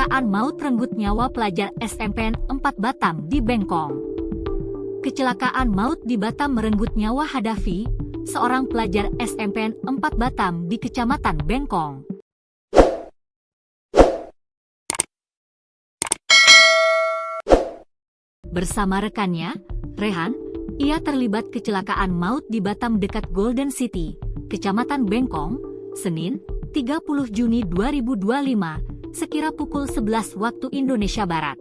Kecelakaan maut renggut nyawa pelajar SMPN 4 Batam di Bengkong. Kecelakaan maut di Batam merenggut nyawa Hadafi, seorang pelajar SMPN 4 Batam di Kecamatan Bengkong. Bersama rekannya, Rehan, ia terlibat kecelakaan maut di Batam dekat Golden City, Kecamatan Bengkong, Senin, 30 Juni 2025, sekira pukul 11 waktu Indonesia Barat.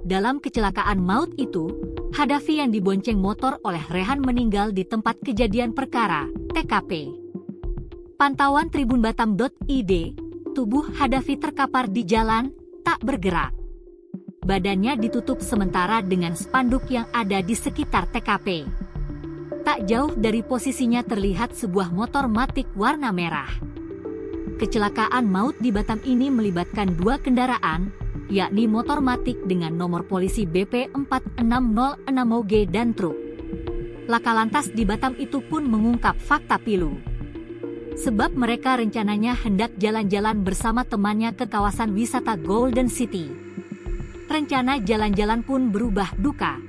Dalam kecelakaan maut itu, Hadafi yang dibonceng motor oleh Rehan meninggal di tempat kejadian perkara, TKP. Pantauan tribunbatam.id, tubuh Hadafi terkapar di jalan, tak bergerak. Badannya ditutup sementara dengan spanduk yang ada di sekitar TKP. Tak jauh dari posisinya terlihat sebuah motor Matic warna merah. Kecelakaan maut di Batam ini melibatkan dua kendaraan, yakni motor Matic dengan nomor polisi BP 4606OG dan truk. Lakalantas di Batam itu pun mengungkap fakta pilu. Sebab mereka rencananya hendak jalan-jalan bersama temannya ke kawasan wisata Golden City. Rencana jalan-jalan pun berubah duka.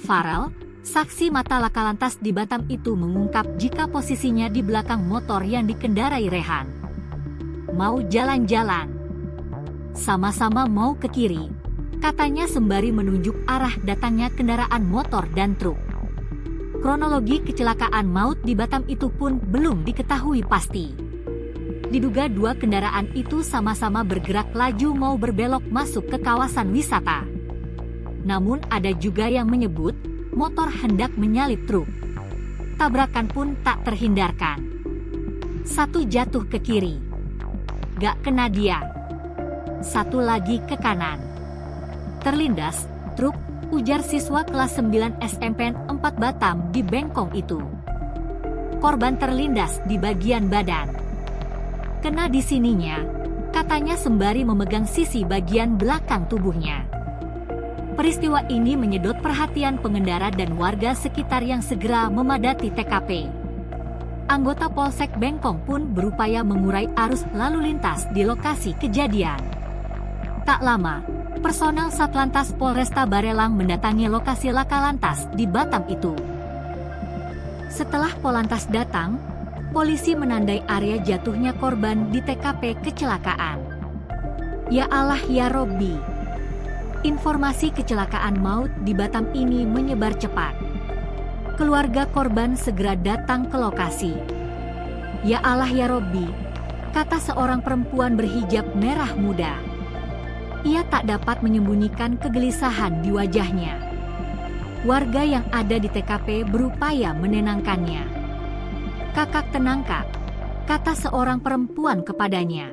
Farel, saksi mata lakalantas di Batam itu mengungkap jika posisinya di belakang motor yang dikendarai Rehan. Mau jalan-jalan. Sama-sama mau ke kiri, katanya sembari menunjuk arah datangnya kendaraan motor dan truk. Kronologi kecelakaan maut di Batam itu pun belum diketahui pasti. Diduga dua kendaraan itu sama-sama bergerak laju mau berbelok masuk ke kawasan wisata. Namun ada juga yang menyebut motor hendak menyalip truk. Tabrakan pun tak terhindarkan. Satu jatuh ke kiri. Gak kena dia. Satu lagi ke kanan. Terlindas, truk, ujar siswa kelas 9 SMPN 4 Batam di Bengkong itu. Korban terlindas di bagian badan. Kena di sininya, katanya sembari memegang sisi bagian belakang tubuhnya. Peristiwa ini menyedot perhatian pengendara dan warga sekitar yang segera memadati TKP. Anggota Polsek Bengkong pun berupaya mengurai arus lalu lintas di lokasi kejadian. Tak lama, personel Satlantas Polresta Barelang mendatangi lokasi lakalantas di Batam itu. Setelah Polantas datang, polisi menandai area jatuhnya korban di TKP kecelakaan. Ya Allah ya Robbi. Informasi kecelakaan maut di Batam ini menyebar cepat. Keluarga korban segera datang ke lokasi. Ya Allah ya Robbi, kata seorang perempuan berhijab merah muda. Ia tak dapat menyembunyikan kegelisahan di wajahnya. Warga yang ada di TKP berupaya menenangkannya. Kakak tenang kak, kata seorang perempuan kepadanya.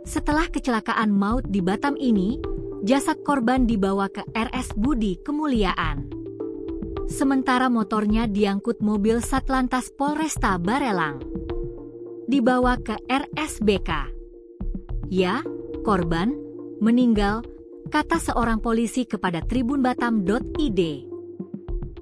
Setelah kecelakaan maut di Batam ini, jasad korban dibawa ke RS Budi Kemuliaan. Sementara motornya diangkut mobil Satlantas Polresta Barelang. Dibawa ke RSBK. Ya, korban meninggal, kata seorang polisi kepada tribunbatam.id.